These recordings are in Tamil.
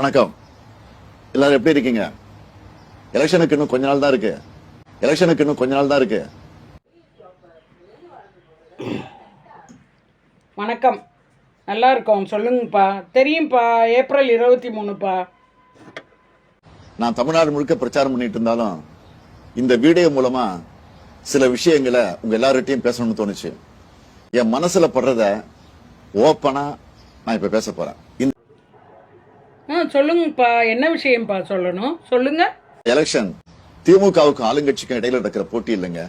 வணக்கம். எல்லாரும் எப்படி இருக்கீங்க? எலெக்ஷனுக்கு இன்னும் கொஞ்ச நாள் தான் இருக்கு. வணக்கம். நல்லா இருக்கோம். சொல்லுங்கப்பா. தெரியும்ப்பா, ஏப்ரல் 23பா. நான் தமிழ்நாடு முழுக்க பிரச்சாரம் பண்ணிட்டு இருந்தாலும் இந்த வீடியோ மூலமா சில விஷயங்களை உங்க எல்லார்கிட்டையும் பேசணும்னு தோணுச்சு. என் மனசுல படுறத ஓப்பனா நான் இப்ப பேச போறேன். சொல்லுங்கப்பா. என்ன விஷயம்ப்பா சொல்லணும்? சொல்லுங்க. எலெக்ஷன் திமுகவுக்கும் ஆளுங்கட்சிக்கும் இடையில நடக்கிற போட்டி இல்லைங்க.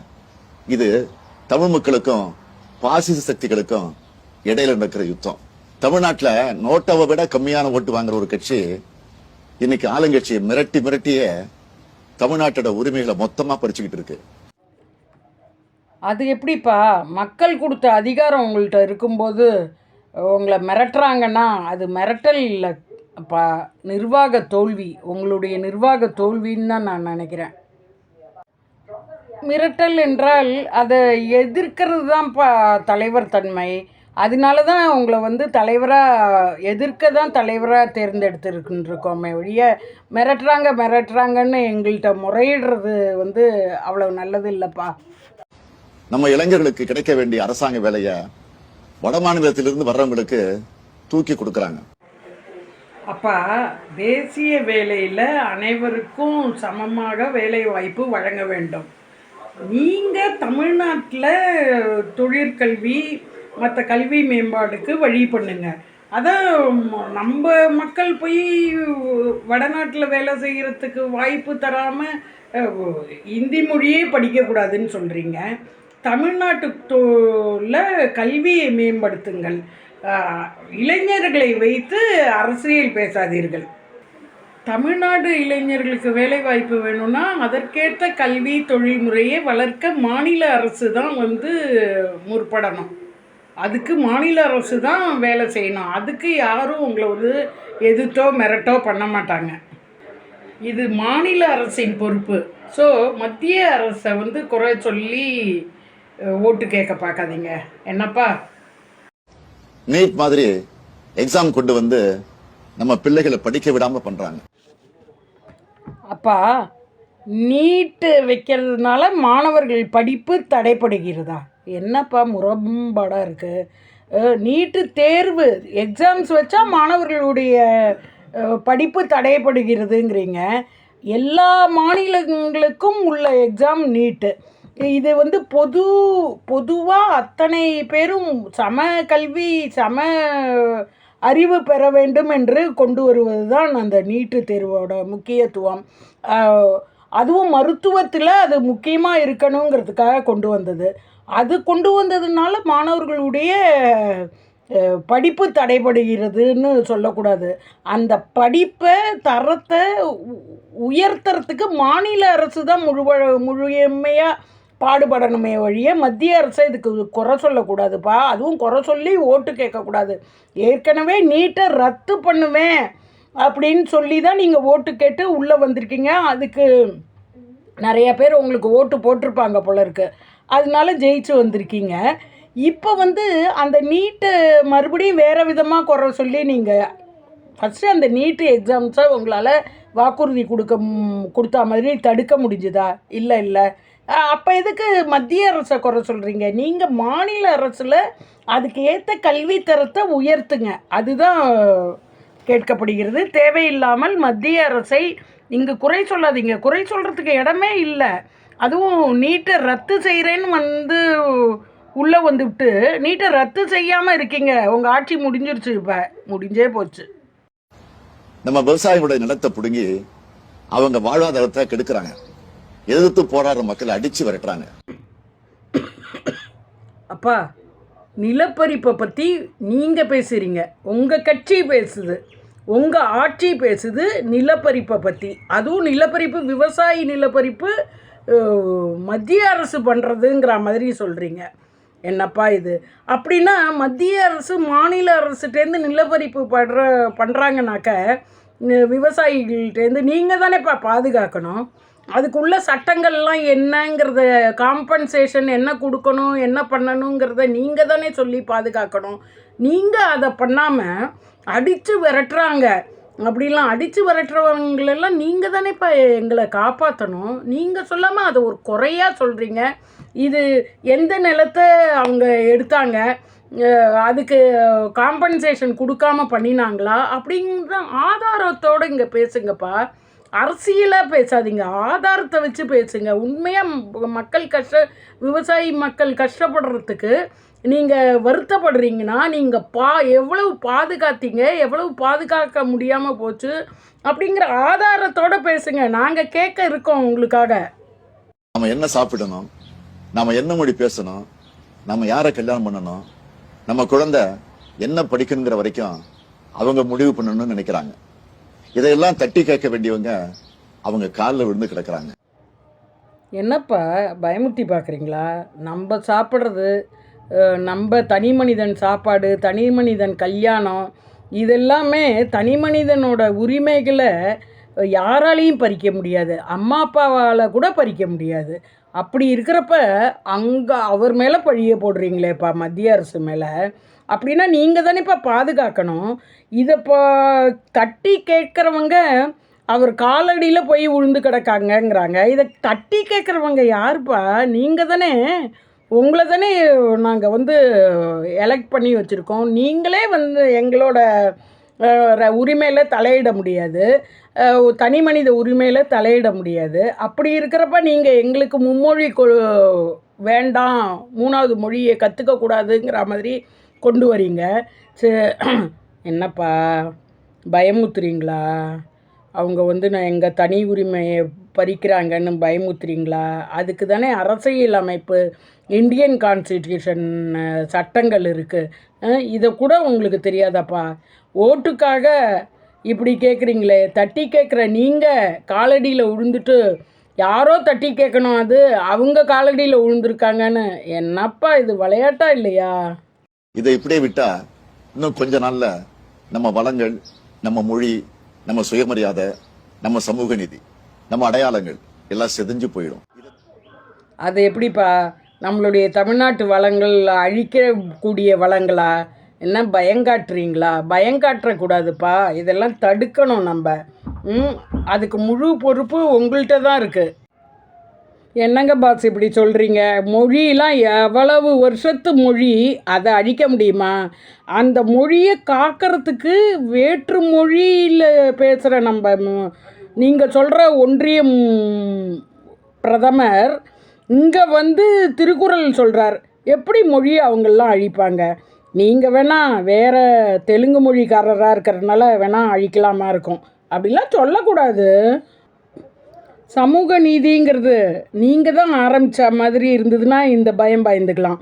இது தமிழ் மக்களுக்கும் பாசிச சக்திகளுக்கும் இடையில நடக்கிற யுத்தம். தமிழ்நாட்டுல நோட்டாவை விட கம்மியான ஓட்டு வாங்குற ஒரு கட்சி இன்னைக்கு ஆளுங்கட்சி மிரட்டியே தமிழ்நாட்டோட உரிமைகளை மொத்தமா பறிச்சுக்கிட்டு இருக்கு. அது எப்படிப்பா? மக்கள் கொடுத்த அதிகாரம் உங்கள்கிட்ட இருக்கும்போது உங்களை மிரட்டுறாங்கன்னா அது மிரட்டல் இல்லைப்பா, நிர்வாக தோல்வி. உங்களுடைய நிர்வாக தோல்வின்னு தான் நான் நினைக்கிறேன். மிரட்டல் என்றால் அதை எதிர்க்கிறது தான்ப்பா தலைவர் தன்மை. அதனால தான் உங்களை எதிர்க்க தான் தலைவராக தேர்ந்தெடுத்துருக்குன்றிருக்கோமே ஒழிய மிரட்டுறாங்கன்னு எங்கள்கிட்ட முறையிடுறது அவ்வளோ நல்லது இல்லைப்பா. நம்ம இளைஞர்களுக்கு கிடைக்க வேண்டிய அரசாங்க வேலையை வட மாநிலத்திலிருந்து வர்றவங்களுக்கு தூக்கி கொடுக்கறாங்க. அப்பா, தேசிய வேலையில் அனைவருக்கும் சமமாக வேலை வாய்ப்பு வழங்க வேண்டும். நீங்கள் தமிழ்நாட்டில் தொழிற்கல்வி மற்ற கல்வி மேம்பாடுக்கு வழி பண்ணுங்க. அதான் நம்ம மக்கள் போய் வடநாட்டில் வேலை செய்கிறதுக்கு வாய்ப்பு தராமல் இந்தி மொழியே படிக்கக்கூடாதுன்னு சொல்கிறீங்க. தமிழ்நாட்டுல கல்வியை மேம்படுத்துங்கள். இளைஞர்களை வைத்து அரசியல் பேசாதீர்கள். தமிழ்நாடு இளைஞர்களுக்கு வேலை வாய்ப்பு வேணும்னா அதற்கேற்ற கல்வி தொழில்முறையை வளர்க்க மாநில அரசு தான் முற்படணும். அதுக்கு மாநில அரசு தான் வேலை செய்யணும். அதுக்கு யாரும் உங்களை எதிர்த்தோ மிரட்டோ பண்ண மாட்டாங்க. இது மாநில அரசின் பொறுப்பு. ஸோ மத்திய அரசை குறை சொல்லி ஓட்டு கேட்க பார்க்காதீங்க. என்னப்பா? நீட் மாதிரி எக்ஸாம் கொண்டு வந்து நம்ம பிள்ளைகளை படிக்க விடாம பண்றாங்க. அப்பா, நீட்டு வைக்கிறதுனால மாணவர்கள் படிப்பு தடைப்படுகிறதா? என்னப்பா முரண்பாடாக இருக்குது. நீட்டு தேர்வு எக்ஸாம்ஸ் வச்சா மாணவர்களுடைய படிப்பு தடைப்படுகிறதுங்கிறீங்க. எல்லா மாநிலங்களுக்கும் உள்ள எக்ஸாம் நீட்டு. இது பொதுவாக அத்தனை பேரும் சம கல்வி சம அறிவு பெற வேண்டும் என்று கொண்டு வருவது தான் அந்த நீட்டு தேர்வோட முக்கியத்துவம். அதுவும் மருத்துவத்தில் அது முக்கியமாக இருக்கணுங்கிறதுக்காக கொண்டு வந்தது. அது கொண்டு வந்ததுனால மாணவர்களுடைய படிப்பு தடைபடுகிறதுன்னு சொல்லக்கூடாது. அந்த படிப்பை தரத்தை உயர்த்துறதுக்கு மாநில அரசு தான் முழுமையாக பாடுபடணுமே வழிய மத்திய அரசை இதுக்கு குறை சொல்லக்கூடாதுப்பா. அதுவும் குறை சொல்லி ஓட்டு கேட்கக்கூடாது. ஏற்கனவே நீட்டை ரத்து பண்ணுவேன் அப்படின்னு சொல்லி தான் நீங்கள் ஓட்டு கேட்டு உள்ளே வந்திருக்கீங்க. அதுக்கு நிறைய பேர் உங்களுக்கு ஓட்டு போட்டிருப்பாங்க போல இருக்கு. அதனால ஜெயிச்சு வந்திருக்கீங்க. இப்போ அந்த நீட்டை மறுபடியும் வேறு விதமாக குறை சொல்லி நீங்கள் ஃபஸ்ட்டு அந்த நீட்டு எக்ஸாம்ஸை உங்களால் வாக்குறுதி கொடுத்தா மாதிரி தடுக்க முடிஞ்சுதா? இல்லை. அப்போ எதுக்கு மத்திய அரசை குறை சொல்கிறீங்க? நீங்கள் மாநில அரசில் அதுக்கு ஏற்ற கல்வி தரத்தை உயர்த்துங்க. அதுதான் கேட்கப்படுகிறது. தேவையில்லாமல் மத்திய அரசை இங்கே குறை சொல்லாதீங்க. குறை சொல்கிறதுக்கு இடமே இல்லை. அதுவும் நீட்டை ரத்து செய்கிறேன்னு உள்ளே வந்துவிட்டு நீட்டை ரத்து செய்யாமல் இருக்கீங்க. உங்கள் ஆட்சி முடிஞ்சிருச்சு. இப்போ முடிஞ்சே போச்சு. நம்ம விவசாயிகளுடைய நிலத்தை பிடுங்கி அவங்க வாழ்வாதாரத்தை கெடுக்கிறாங்க. எதிர்த்து போராடுற மக்களை அடிச்சு விரட்டுறாங்க. அப்பா, நிலப்பரிப்பை பற்றி நீங்கள் பேசுகிறீங்க, உங்கள் கட்சி பேசுது, உங்கள் ஆட்சி பேசுது நிலப்பரிப்பை பற்றி. அதுவும் நிலப்பரிப்பு விவசாயி நிலப்பரிப்பு மத்திய அரசு பண்ணுறதுங்கிற மாதிரி சொல்கிறீங்க. என்னப்பா இது? அப்படின்னா மத்திய அரசு மாநில அரசுட்டேருந்து நிலப்பரிப்பு பண்ணுறாங்கனாக்க விவசாயிகள்கிட்டேருந்து நீங்கள் தானேப்பா பாதுகாக்கணும். அதுக்குள்ள சட்டங்கள்லாம் என்னங்கிறத, காம்பன்சேஷன் என்ன கொடுக்கணும், என்ன பண்ணணுங்கிறத நீங்கள் தானே சொல்லி பாதுகாக்கணும். நீங்கள் அதை பண்ணாமல் அடித்து விரட்டுறாங்க. அப்படிலாம் அடித்து விரட்டுறவங்களெல்லாம் நீங்கள் தானேப்பா எங்களை காப்பாற்றணும். நீங்கள் சொல்லாமல் அதை ஒரு குறையாக சொல்கிறீங்க. இது எந்த நிலத்தை அவங்க எடுத்தாங்க, அதுக்கு காம்பன்சேஷன் கொடுக்காம பண்ணினாங்களா அப்படிங்கிற ஆதாரத்தோடு இங்கே பேசுங்கப்பா. அரசியலாக பேசாதீங்க, ஆதாரத்தை வச்சு பேசுங்க. உண்மையாக மக்கள் விவசாயி மக்கள் கஷ்டப்படுறதுக்கு நீங்கள் வருத்தப்படுறீங்கன்னா நீங்கள் எவ்வளவு பாதுகாத்தீங்க, எவ்வளவு பாதுகாக்க முடியாமல் போச்சு அப்படிங்கிற ஆதாரத்தோடு பேசுங்க. நாங்கள் கேட்க இருக்கோம் உங்களுக்காக. நம்ம என்ன சாப்பிடணும், நம்ம என்ன மொழி பேசணும், நம்ம யாரை கல்யாணம் பண்ணணும், நம்ம குழந்தை என்ன படிக்கணுங்கிற வரைக்கும் அவங்க முடிவு பண்ணணும்னு நினைக்கிறாங்க. இதையெல்லாம் தட்டி கேட்க வேண்டியவங்க அவங்க காலில் விழுந்து கிடக்குறாங்க. என்னப்பா பயமுத்தி பார்க்குறீங்களா? நம்ம சாப்பிட்றது, நம்ம தனி மனிதன் சாப்பாடு, தனி மனிதன் கல்யாணம், இதெல்லாமே தனி மனிதனோட உரிமைகளை யாராலையும் பறிக்க முடியாது. அம்மா அப்பாவால் கூட பறிக்க முடியாது. அப்படி இருக்கிறப்ப அங்கே அவர் மேலே பழிய போடுறீங்களேப்பா, மத்திய அரசு மேலே. அப்படின்னா நீங்கள் தானேப்பா பாதுகாக்கணும். இதை தட்டி கேட்குறவங்க அவர் காலடியில் போய் விழுந்து கிடக்காங்கங்கிறாங்க. இதை தட்டி கேட்குறவங்க யாருப்பா? நீங்கள் தானே. உங்களை தானே நாங்கள் எலெக்ட் பண்ணி வச்சுருக்கோம். நீங்களே எங்களோட உரிமையில் தலையிட முடியாது, தனி மனித உரிமையில் தலையிட முடியாது. அப்படி இருக்கிறப்ப நீங்கள் எங்களுக்கு மும்மொழி வேண்டாம், 3வது மொழியை கற்றுக்கக்கூடாதுங்கிற மாதிரி கொண்டு வரீங்க. என்னப்பா பயமுத்துறீங்களா? அவங்க நான் எங்கள் தனி உரிமையை பறிக்கிறாங்கன்னு பயமுத்துறீங்களா? அதுக்கு தானே அரசியல் அமைப்பு, இந்தியன் கான்ஸ்டிடியூஷன் சட்டங்கள் இருக்குது. இதை கூட உங்களுக்கு தெரியாதாப்பா? ஓட்டுக்காக இப்படி கேட்குறீங்களே. தட்டி கேட்குற நீங்கள் காலடியில் விழுந்துட்டு யாரோ தட்டி கேட்கணும், அது அவங்க காலடியில் விழுந்துருக்காங்கன்னு. என்னப்பா இது விளையாட்டா இல்லையா? இதை இப்படியே விட்டா இன்னும் கொஞ்ச நாள்ல நம்ம வளங்கள், நம்ம மொழி, நம்ம சுயமரியாதை, நம்ம சமூக நீதி, நம்ம அடையாளங்கள் எல்லாம் செதஞ்சு போயிடும். அது எப்படிப்பா? நம்மளுடைய தமிழ்நாட்டு வளங்கள் அழிக்கக்கூடிய வளங்களா? என்ன பயங்காட்டுறீங்களா? பயங்காட்டக்கூடாதுப்பா, இதெல்லாம் தடுக்கணும் நம்ம. அதுக்கு முழு பொறுப்பு உங்கள்கிட்ட தான் இருக்குது. என்னங்க பாஸ் இப்படி சொல்கிறீங்க? மொழியெலாம் எவ்வளவு வருஷத்து மொழி, அதை அழிக்க முடியுமா? அந்த மொழியை காக்கிறதுக்கு வேற்று மொழியில் பேசுகிற நீங்கள் சொல்கிற ஒன்றியம் பிரதமர் இங்கே திருக்குறள் சொல்கிறார். எப்படி மொழியை அவங்கெல்லாம் அழிப்பாங்க? நீங்கள் வேணால் வேறு தெலுங்கு மொழிக்காரராக இருக்கிறதுனால வேணால் அழிக்கலாமா இருக்கும். அப்படிலாம் சொல்லக்கூடாது. சமூக நீதிங்கிறது நீங்கள் தான் ஆரம்பித்த மாதிரி இருந்ததுன்னா இந்த பயம் பயந்துக்கலாம்.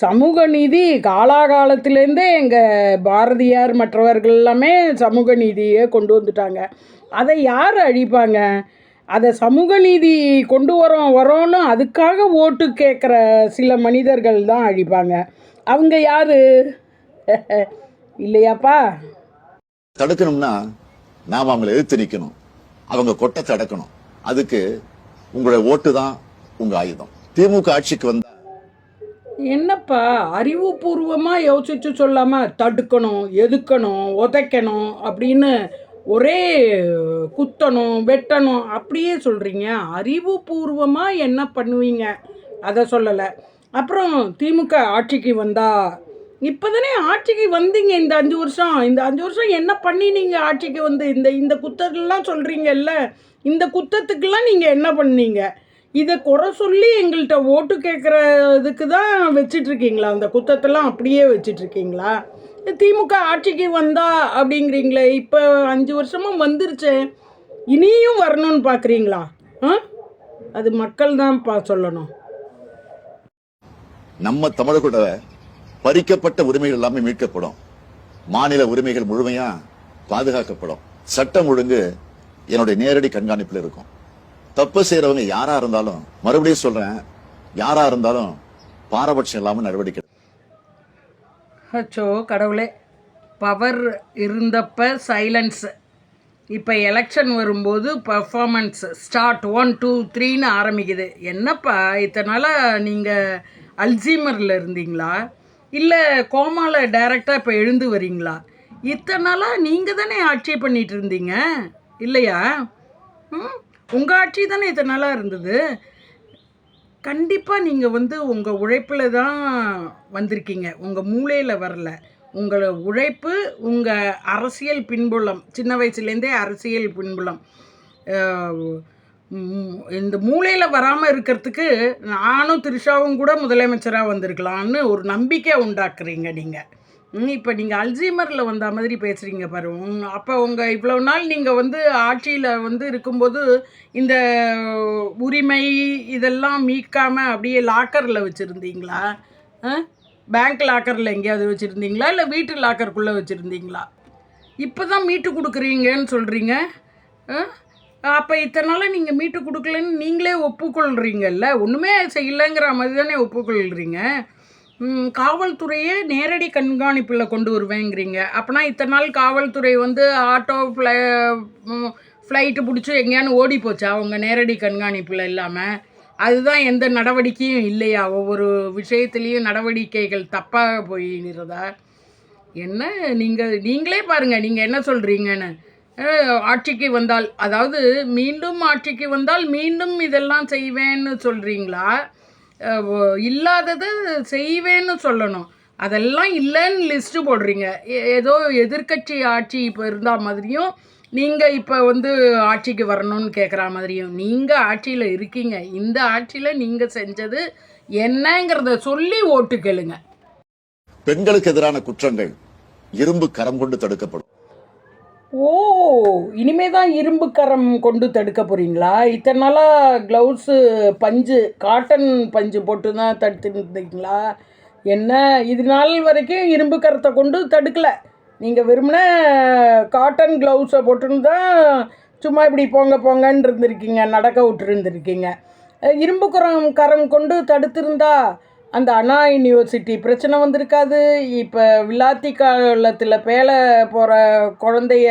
சமூக நீதி காலாகாலத்திலேருந்தே எங்கள் பாரதியார் மற்றவர்கள் எல்லாமே சமூக நீதியை கொண்டு வந்துட்டாங்க. அதை யார் அழிப்பாங்க? அதை சமூக நீதி கொண்டு வரோன்னு அதுக்காக ஓட்டு கேட்குற சில மனிதர்கள் தான் அழிப்பாங்க. அவங்க யார் இல்லையாப்பா? தடுக்கணும்னா நாம் அவங்களை எதிர்த்து நிற்கணும், அவங்க கொட்டை தடுக்கணும். அதுக்கு உங்களுடைய ஓட்டு தான் உங்க ஆயுதம். திமுக ஆட்சிக்கு வந்தா என்னப்பா அறிவுபூர்வமாக யோசிச்சு சொல்லாமல் தடுக்கணும், எதுக்கணும், உதைக்கணும் அப்படின்னு ஒரே குத்தணும், வெட்டணும் அப்படியே சொல்கிறீங்க. அறிவுபூர்வமாக என்ன பண்ணுவீங்க அதை சொல்லலை. அப்புறம் திமுக ஆட்சிக்கு வந்தா, இப்போ தானே ஆட்சிக்கு வந்தீங்க இந்த 5 வருஷம். இந்த 5 வருஷம் என்ன பண்ணினீங்க? ஆட்சிக்கு இந்த குத்தத்தெல்லாம் சொல்கிறீங்கல்ல, இந்த குத்தத்துக்கெல்லாம் நீங்கள் என்ன பண்ணீங்க? இதை குறை சொல்லி எங்கள்கிட்ட ஓட்டு கேட்குறதுக்கு தான் வச்சிட்ருக்கீங்களா? அந்த குத்தத்தெல்லாம் அப்படியே வச்சிட்ருக்கீங்களா? திமுக ஆட்சிக்கு வந்தா அப்படிங்கிறீங்களே, இப்போ 5 வருஷமும் வந்துருச்சு, இனியும் வரணும்னு பார்க்குறீங்களா? அது மக்கள் தான்ப்பா சொல்லணும். நம்ம தமிழர்களோட பறிக்கப்பட்ட உரிமைகள் எல்லாமே மீட்கப்படும். மாநில உரிமைகள் முழுமையா பாதுகாக்கப்படும். சட்டம் ஒழுங்கு என்னுடைய நேரடி கண்காணிப்பில் இருக்கும். தப்பு செய்யறவங்க யாரா இருந்தாலும், மறுபடியும் சொல்றேன், யாரா இருந்தாலும் பாரபட்சம் இல்லாம நடவடிக்கை. அச்சோ கடவுளே, பவர் இருந்தப்ப சைலன்ஸ், இப்போ எலெக்ஷன் வரும்போது பர்ஃபார்மன்ஸ் ஸ்டார்ட் 1 2 3ன்னு ஆரம்பிக்குது. என்னப்பா இத்தனை நாளாக நீங்கள் அல்சீமரில் இருந்தீங்களா, இல்லை கோமாவில் டைரெக்டாக இப்போ எழுந்து வரீங்களா? இத்தனை நாளாக நீங்கள் தானே ஆட்சி பண்ணிட்டு இருந்தீங்க இல்லையா? உங்கள் ஆட்சி தானே இத்தனை நாளாக இருந்தது. கண்டிப்பாக நீங்கள் உங்கள் உழைப்பில் தான் வந்திருக்கீங்க, உங்கள் மூளையில் வரல. உங்கள் உழைப்பு, உங்கள் அரசியல் பின்புலம், சின்ன வயசுலேருந்தே அரசியல் பின்புலம் இந்த மூளையில் வராமல் இருக்கிறதுக்கு நானும் த்ரிஷாவும் கூட முதலமைச்சராக வந்திருக்கலான்னு ஒரு நம்பிக்கை உண்டாக்குறீங்க நீங்கள். இப்போ நீங்கள் அல்சீமரில் வந்த மாதிரி பேசுகிறீங்க பாரு. அப்போ உங்கள் இவ்வளோ நாள் நீங்கள் ஆட்சியில் இருக்கும்போது இந்த உரிமை இதெல்லாம் மீட்காமல் அப்படியே லாக்கரில் வச்சுருந்தீங்களா? பேங்க் லாக்கரில் எங்கேயாவது வச்சுருந்தீங்களா, இல்லை வீட்டு லாக்கருக்குள்ளே வச்சுருந்தீங்களா? இப்போ தான் மீட்டு கொடுக்குறீங்கன்னு சொல்கிறீங்க. அப்போ இத்தனை நாளாக நீங்கள் மீட்டு கொடுக்கலன்னு நீங்களே ஒப்புக்கொள்கிறீங்கல்ல, ஒன்றுமே செய்யலைங்கிற மாதிரி தானே ஒப்புக்கொள்கிறீங்க. காவல்துறையே நேரடி கண்காணிப்பில் கொண்டு வருவேங்கிறீங்க. அப்போனா இத்தனை நாள் காவல்துறை ஆட்டோ ஃப்ளைட்டு பிடிச்சி எங்கேயானு ஓடி போச்சா உங்கள் நேரடி கண்காணிப்பில் இல்லாமல்? அதுதான் எந்த நடவடிக்கையும் இல்லையா? ஒவ்வொரு விஷயத்துலேயும் நடவடிக்கைகள் தப்பாக போயிடுறதா என்ன? நீங்களே பாருங்கள் நீங்கள் என்ன சொல்கிறீங்கன்னு. ஆட்சிக்கு வந்தால், அதாவது மீண்டும் ஆட்சிக்கு வந்தால் மீண்டும் இதெல்லாம் செய்வேன்னு சொல்கிறீங்களா, இல்லாததை செய்வேன்னு சொல்லணும். அதெல்லாம் இல்லைன்னு லிஸ்ட்டு போடுறீங்க. ஏதோ எதிர்க்கட்சி ஆட்சி இப்போ இருந்தால் மாதிரியும், நீங்கள் இப்போ ஆட்சிக்கு வரணும்னு கேட்குற மாதிரியும். நீங்கள் ஆட்சியில் இருக்கீங்க, இந்த ஆட்சியில் நீங்கள் செஞ்சது என்னங்கிறத சொல்லி ஓட்டு கேளுங்க. பெண்களுக்கு எதிரான குற்றங்கள் இரும்பு கரம் கொண்டு தடுக்கப்படும். ஓ, இனிமே தான் இரும்பு கரம் கொண்டு தடுக்க போகிறீங்களா? இத்தனை நாளாக க்ளவுஸு பஞ்சு, காட்டன் பஞ்சு போட்டு தான் தடுத்துருந்தீங்களா என்ன? இது நாள் வரைக்கும் இரும்பு கரத்தை கொண்டு தடுக்கலை. நீங்கள் வெறுமனே காட்டன் க்ளவுஸை போட்டுன்னு தான் சும்மா இப்படி போங்கன்னு இருந்திருக்கீங்க, நடக்க விட்டுருந்துருக்கீங்க. இரும்பு கரம் கொண்டு தடுத்திருந்தா அந்த அண்ணா யூனிவர்சிட்டி பிரச்சனை வந்திருக்காது. இப்போ வில்லாத்தி காலத்தில் பேல போகிற குழந்தைய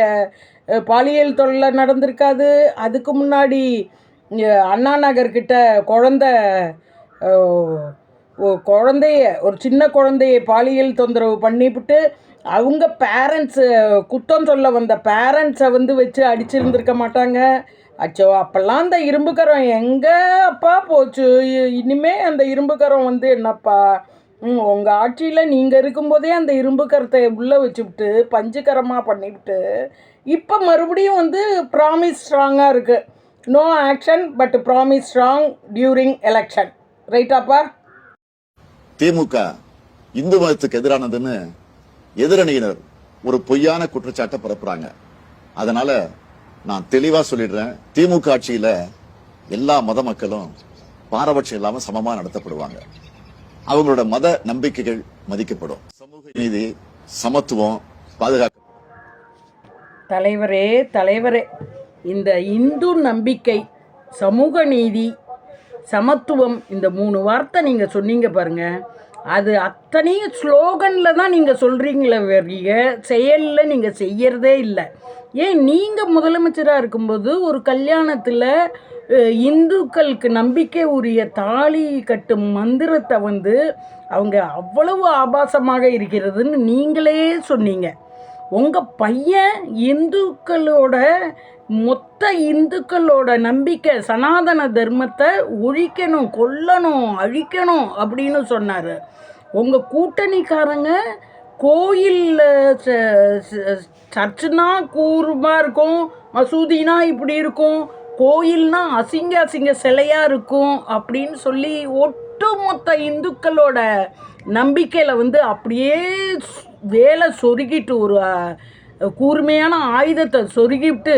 பாலியல் தொல்லை நடந்திருக்காது. அதுக்கு முன்னாடி அண்ணா நகர்கிட்ட குழந்தைய ஒரு சின்ன குழந்தைய பாலியல் தொந்தரவு பண்ணிவிட்டு அவங்க பேரண்ட்ஸு குத்தம் சொல்ல வந்த பேரண்ட்ஸை வச்சு அடிச்சிருந்துருக்க மாட்டாங்க. அச்சோ, அப்போல்லாம் அந்த இரும்பு கரம் எங்கே அப்பா போச்சு? இனிமே அந்த இரும்பு கரம் என்னப்பா? உங்கள் ஆட்சியில் நீங்கள் இருக்கும்போதே அந்த இரும்பு கரத்தை உள்ளே வச்சுவிட்டு பஞ்சுக்கரமாக பண்ணிவிட்டு இப்போ மறுபடியும் ப்ராமிஸ் ஸ்ட்ராங்காக இருக்குது. No action but promise strong during election. ரைட்டாப்பா? திமுக இந்து மதத்துக்கு எதிரானதுன்னு எதிரணியினர் ஒரு பொய்யான குற்றச்சாட்டை பரப்புறாங்க. அதனால நான் தெளிவா சொல்லிடுறேன், திமுக ஆட்சியில எல்லா மத மக்களும் பாரபட்சம் இல்லாம சமமா நடத்தப்படுவாங்க. அவங்களோட மத நம்பிக்கைகள் மதிக்கப்படும். சமூக நீதி, சமத்துவம் பாதுகாக்கப்படும். தலைவரே, இந்த இந்து நம்பிக்கை, சமூக நீதி, சமத்துவம், இந்த 3 வார்த்தை நீங்கள் சொன்னீங்க பாருங்க, அது அத்தனையும் ஸ்லோகனில் தான் நீங்கள் சொல்கிறீங்களே வர்றீங்க, செயலில் நீங்கள் செய்யறதே இல்லை. ஏன் நீங்கள் முதலமைச்சராக இருக்கும்போது ஒரு கல்யாணத்தில் இந்துக்களுக்கு நம்பிக்கை உரிய தாலி கட்டும் மந்திரத்தை அவங்க அவ்வளவு ஆபாசமாக இருக்கிறதுன்னு நீங்களே சொன்னீங்க. உங்கள் பையன் மொத்த இந்துக்களோட நம்பிக்கை சனாதன தர்மத்தை ஒழிக்கணும், கொல்லணும், அழிக்கணும் அப்படின்னு சொன்னார். உங்கள் கூட்டணிக்காரங்க கோயிலில் சர்ச்சுனா கூர்மாக இருக்கும், மசூதினா இப்படி இருக்கும், கோயில்னா அசிங்க சிலையாக இருக்கும் அப்படின்னு சொல்லி ஒட்டுமொத்த இந்துக்களோட நம்பிக்கையில் அப்படியே வேலை சொருகிட்டு ஒரு கூர்மையான ஆயுதத்தை சொருகிட்டு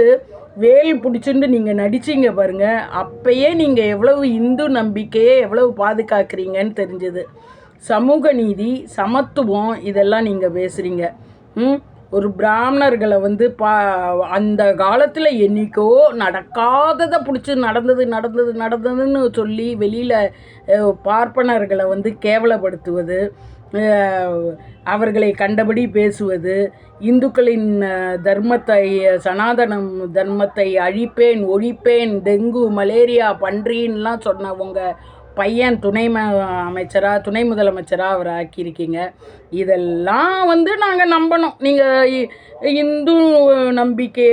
வேல் பிடிச்சிட்டு நீங்கள் நடிச்சிங்க பாருங்கள். அப்பயே நீங்கள் எவ்வளவு இந்து நம்பிக்கையை எவ்வளவு பாதுகாக்கிறீங்கன்னு தெரிஞ்சது. சமூக நீதி, சமத்துவம் இதெல்லாம் நீங்கள் பேசுகிறீங்க. ஒரு பிராமணர்களை அந்த காலத்தில் என்னைக்கோ நடக்காததை பிடிச்சி நடந்ததுன்னு சொல்லி வெளியில் பார்ப்பனர்களை கேவலப்படுத்துவது, அவர்களை கண்டபடி பேசுவது, இந்துக்களின் தர்மத்தை, சனாதனம் தர்மத்தை அழிப்பேன், ஒழிப்பேன், டெங்கு, மலேரியா, பன்றின்லாம் சொன்னவங்க பையன் அமைச்சராக துணை முதலமைச்சராக அவரை ஆக்கியிருக்கீங்க. இதெல்லாம் வந்து நாங்கள் நம்பணும். நீங்கள் இந்து நம்பிக்கை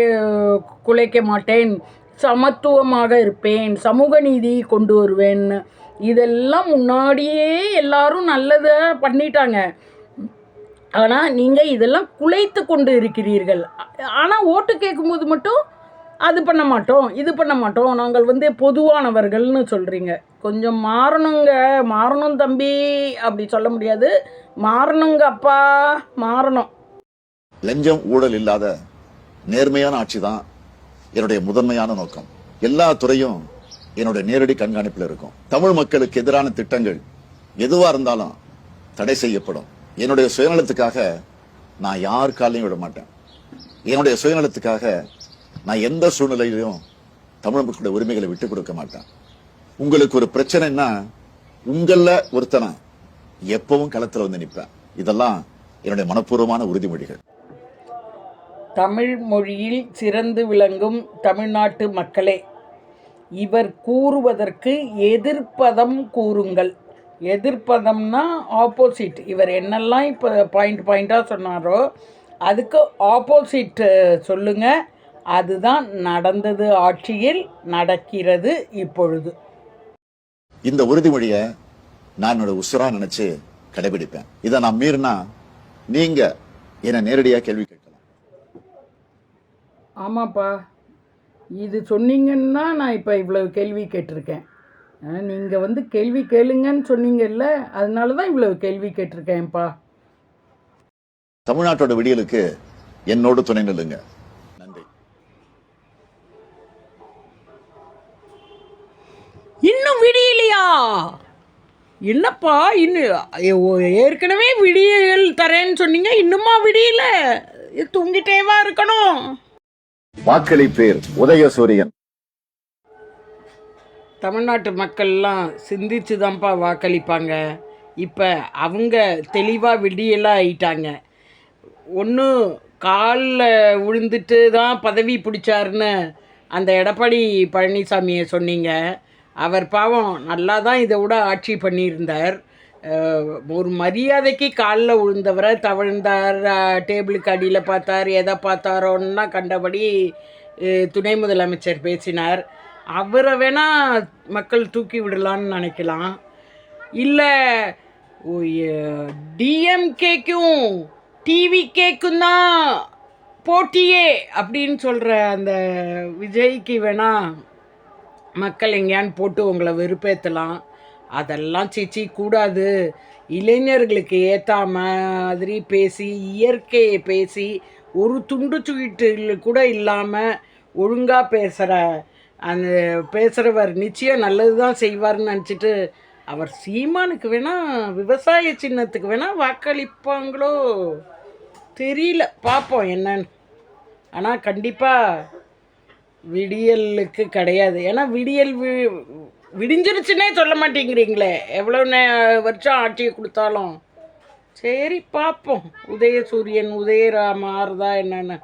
குலைக்க மாட்டேன், சமத்துவமாக இருப்பேன், சமூக நீதி கொண்டு வருவேன்னு இதெல்லாம் முன்னாடியே எல்லாரும் நல்லதை பண்ணிட்டாங்க. ஆனால் நீங்கள் இதெல்லாம் குலைத்து கொண்டு இருக்கிறீர்கள். ஆனால் ஓட்டு கேட்கும்போது மட்டும் அது பண்ண மாட்டோம், இது பண்ண மாட்டோம், நாங்கள் வந்து பொதுவானவர்கள்னு சொல்கிறீங்க. கொஞ்சம் மாறணுங்க, மாறணும் தம்பி, அப்படி சொல்ல முடியாது, மாறணுங்க அப்பா, மாறணும். லஞ்சம் ஊழல் இல்லாத நேர்மையான ஆட்சி தான் என்னுடைய முதன்மையான நோக்கம். எல்லா துறையும் என்னுடைய நேரடி கண்காணிப்பில் இருக்கும். தமிழ் மக்களுக்கு எதிரான திட்டங்கள் எதுவா இருந்தாலும் தடை செய்யப்படும். என்னுடைய சுயநலத்துக்காக நான் யார் காலையும் விட மாட்டேன். என்னுடைய சுயநலத்துக்காக நான் எந்த சூழ்நிலையிலும் தமிழ் மக்களுடைய உரிமைகளை விட்டுக் கொடுக்க மாட்டேன். உங்களுக்கு ஒரு பிரச்சனைன்னா உங்கள ஒருத்தனை எப்பவும் களத்துல வந்து நிற்பேன். இதெல்லாம் என்னுடைய மனப்பூர்வமான உறுதிமொழிகள். தமிழ் மொழியில் சிறந்து விளங்கும் தமிழ்நாட்டு மக்களே, இவர் கூறுவதற்கு எதிர்ப்பதம் கூறுங்கள். எதிர்ப்பதம்னா ஆப்போசிட். இவர் என்னெல்லாம் இப்போ பாயிண்டாக சொன்னாரோ அதுக்கு ஆப்போசிட் சொல்லுங்க. அதுதான் நடந்தது, ஆட்சியில் நடக்கிறது இப்பொழுது. இந்த உறுதிமொழியை நான் என்னோட உசுரா நினைச்சு கடைபிடிப்பேன். இதை நான் மீறினா நீங்க என்ன நேரடியாக கேள்வி கேட்கலாம். ஆமாப்பா, இது சொன்னீங்கன்னா நான் இப்போ இவ்வளவு கேள்வி கேட்டிருக்கேன். நீங்கள் வந்து கேள்வி கேளுங்கன்னு சொன்னீங்கல்ல, அதனால தான் இவ்வளவு கேள்வி கேட்டிருக்கேன்ப்பா. தமிழ்நாட்டோட விடியலுக்கு என்னோடு துணை நில்லுங்க. நன்றி. இன்னும் விடியலையா? என்னப்பா, இன்னும் ஏற்கனவே விடியல் தரேன்னு சொன்னீங்க, இன்னுமா விடியல? தூங்கிட்டேவா இருக்கணும்? வாக்களிப்பேர் உதயசூரியன். தமிழ்நாட்டு மக்கள்லாம் சிந்திச்சு தான்ப்பா வாக்களிப்பாங்க. இப்போ அவங்க தெளிவாக விடியலாக ஆயிட்டாங்க. ஒன்று காலில் விழுந்துட்டு தான் பதவி பிடிச்சாருன்னு அந்த எடப்பாடி பழனிசாமியை சொன்னீங்க. அவர் பாவம் நல்லா தான் இதை விட ஆட்சி பண்ணியிருந்தார். ஒரு மரியாதைக்கு காலில் விழுந்தவரை தவழ்ந்தார், டேபிளுக்கு அடியில் பார்த்தார், எதை பார்த்தாரோன்னா கண்டபடி துணை முதலமைச்சர் பேசினார். அவரை வேணால் மக்கள் தூக்கி விடலான்னு நினைக்கலாம். இல்லை டிஎம்கேக்கும் டிவிகேக்கும் தான் போட்டியே அப்படின்னு சொல்கிற அந்த விஜய்க்கு வேணால் மக்கள் எங்கேயான்னு போட்டு உங்களை வெறுப்பேற்றலாம். அதெல்லாம் சீச்சி கூடாது. இளைஞர்களுக்கு ஏற்ற மாதிரி பேசி, இயற்கையை பேசி, ஒரு துண்டு சுவீட்டு கூட இல்லாமல் ஒழுங்காக பேசுகிறவர் நிச்சயம் நல்லது தான் செய்வார்னு நினச்சிட்டு அவர் சீமானுக்கு வேணால் விவசாய சின்னத்துக்கு வேணால் வாக்களிப்பாங்களோ தெரியல, பார்ப்போம் என்னன்னு. ஆனால் கண்டிப்பாக விடியலுக்கு கிடையாது. ஏன்னா விடியல் விடிஞ்சிருச்சுன்னே சொல்ல மாட்டேங்கிறீங்களே, எவ்வளோ வருஷம் ஆட்சியை கொடுத்தாலும். சரி பார்ப்போம், உதயசூரியன் உதயராம ஆறுதா என்னன்னு.